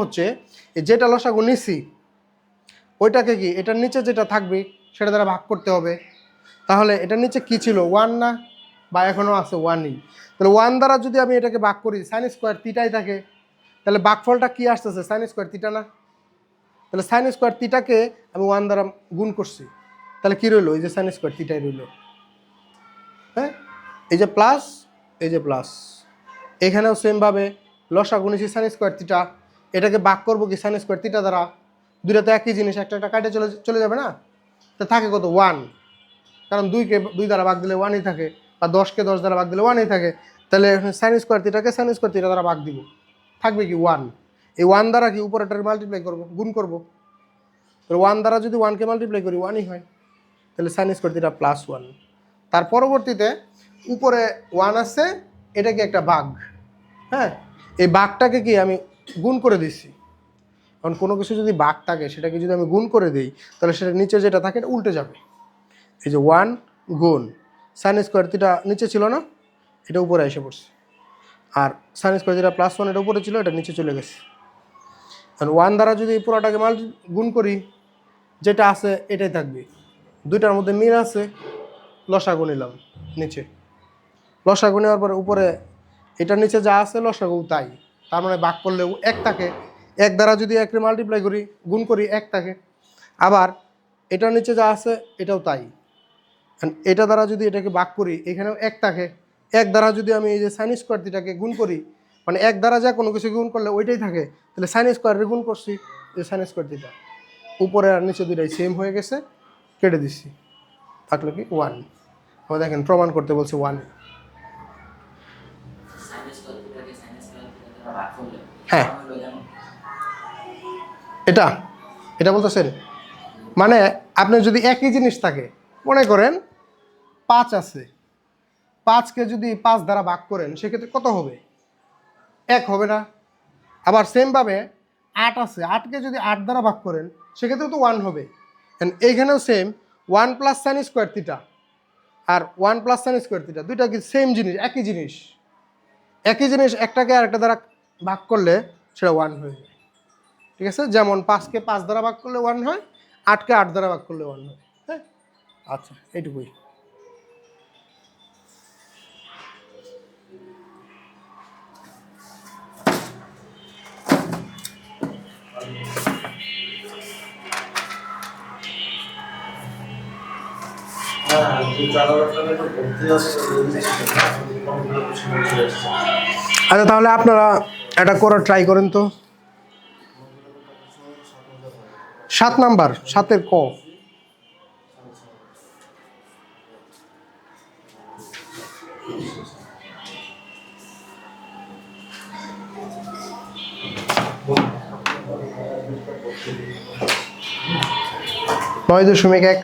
হচ্ছে যেটা লসাগু নিছি ওইটাকে কি এটার নিচে যেটা থাকবে সেটা দ্বারা ভাগ করতে হবে। তাহলে এটার নিচে কি ছিল 1 না, বা এখনও আছে 1ই। তাহলে 1 দ্বারা যদি আমি এটাকে ভাগ করি সাইন স্কোয়ার থিটাই থাকে, তাহলে ভাগফলটা কি আসতেছে সাইন স্কোয়ার থিটা না। তাহলে সাইন স্কোয়ার থিটাকে আমি 1 দ্বারা গুণ করছি, তাহলে কি রইলো এই যে সাইন স্কোয়ার থিটাই রইলো। হ্যাঁ, এই যে প্লাস এই যে প্লাস, এখানেও সেমভাবে লসাগু নিছি সাইন স্কোয়ার থিটা, এটাকে ভাগ করবো কি সাইন স্কোয়ার থিটা দ্বারা। দুইটা তো একই জিনিস, একটা একটা কাটে চলে যাবে না, তো থাকে কত 1, কারণ 2কে 2 দ্বারা ভাগ দিলে 1ই থাকে, বা 10কে 10 দ্বারা ভাগ দিলে 1ই থাকে। তাহলে সাইন স্কোয়ার থিটাকে সাইন স্কোয়ার থিটা দ্বারা ভাগ দিব, থাকবে কি 1। এই 1 দ্বারা কি উপরেটাকে মাল্টিপ্লাই করবো, গুণ করবো। তাহলে 1 দ্বারা যদি 1কে মাল্টিপ্লাই করি 1ই হয়, তাহলে সাইন স্কোয়ার থিটা +1। তার পরবর্তীতে উপরে 1 আছে, এটা কি একটা ভাগ। হ্যাঁ, এই ভাগটাকে কি আমি গুণ করে দিচ্ছি। কারণ কোনো কিছু যদি ভাগ থাকে সেটাকে যদি আমি গুণ করে দিই, তাহলে সেটা নিচে যেটা থাকে এটা উল্টে যাবে। এই যে 1 গুণ সাইন স্কোয়ার থিটা নিচে ছিল না, এটা উপরে এসে পড়ছে, আর সাইন স্কোয়ার থিটা +1 এটা উপরে ছিল, এটা নিচে চলে গেছে। কারণ 1 দ্বারা যদি পুরোটাকে গুণ করি যেটা আছে এটাই থাকবে, দুইটার মধ্যে মিল আছে, লসাগু নিলাম নিচে। লসাগু নেওয়ার পরে উপরে এটার নিচে যা আছে লসাগু তাই, তার মানে ভাগ করলেও 1 থাকে। 1 দ্বারা যদি 1কে মাল্টিপ্লাই করি গুণ করি 1 থাকে। আবার এটার নিচে যা আছে এটাও তাই, এটা দ্বারা যদি এটাকে ভাগ করি এখানেও 1 থাকে। 1 দ্বারা যদি আমি এই যে সাইন স্কোয়ার থিটাকে গুণ করি, মানে 1 দ্বারা যা কোনো কিছু গুণ করলে ওইটাই থাকে, তাহলে সাইন স্কোয়ারের গুণ করছি, যে সাইন স্কোয়ার থিটা উপরে আর নিচে দুইটাই সেম হয়ে গেছে, কেটে দিচ্ছি, থাকলো কি 1। আবার দেখেন প্রমাণ করতে বলছে 1। হ্যাঁ, এটা এটা বলতেছেন মানে আপনার যদি একই জিনিস থাকে, মনে করেন 5 আছে, 5কে যদি 5 দ্বারা ভাগ করেন সেক্ষেত্রে কত হবে, 1 হবে না। আবার সেমভাবে 8 আছে, 8কে যদি 8 দ্বারা ভাগ করেন সেক্ষেত্রে তো 1 হবে। এইখানেও same 1 plus sine square theta আর 1 প্লাস সাইন স্কোয়ার থিটা, দুইটা কি সেম জিনিস, একই জিনিস। একই জিনিস একটাকে আরেকটা দ্বারা ভাগ করলে সেটা 1 হয়ে যায়। ঠিক আছে, যেমন 5কে 5 দ্বারা ভাগ করলে 1 হয়, 8কে 8 দ্বারা ভাগ করলে 1 হয়। হ্যাঁ, আচ্ছা এইটুকুই। আচ্ছা তাহলে আপনারা এটা করে ট্রাই করেন তো। 7 নাম্বার, 7-এর ক। নয় 0.1